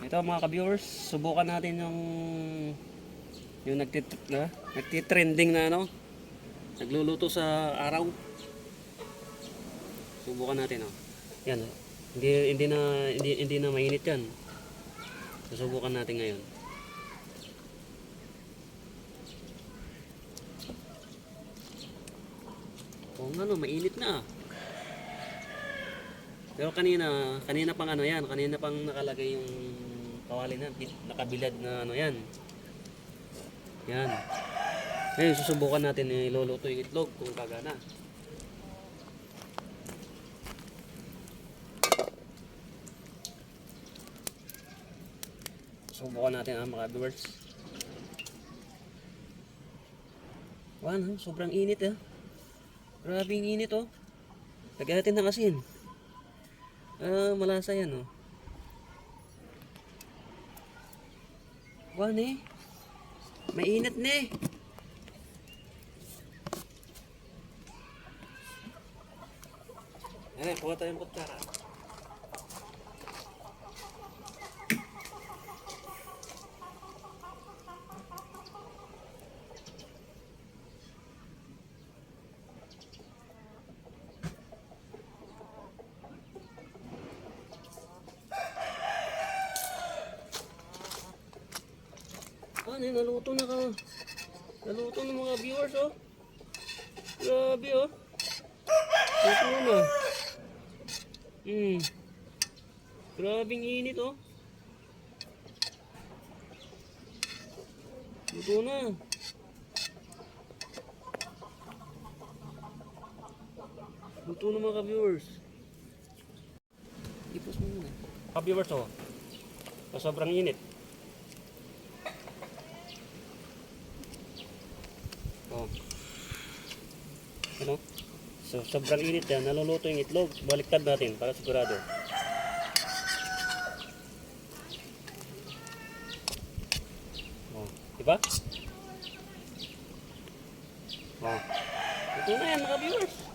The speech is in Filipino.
Ito mga ka-viewers, subukan natin yung nagtitrending na ano, nagluluto sa araw. Subukan natin, oh. Yan, oh. Hindi na mainit 'yan. Susubukan natin ngayon. Oo nga, no, mainit na. Pero kanina pang ano yan, kanina pang nakalagay yung kawali na, nakabilad na ano yan. Yan. Ngayon susubukan natin iluluto yung itlog kung gagana. Subukan natin mga viewers. Wow, sobrang init ah. Grabing init oh. Lagyan natin ng asin. Malasa yan oh. Wow ne. Mainit ne. Ayan, kuha tayong kutsara. Naluto na ka. Naluto na mga viewers oh. Grabe oh. Luto na. Grabing init oh. Luto na. Luto na mga viewers. Ipos mo muna. Ka-viewers oh. Sobrang init. Oh. Ano? So, sobrang init yan. Naluluto yung itlog. Baliktad natin para sigurado. Oh. Diba? Oh. Ito na yan mga viewers.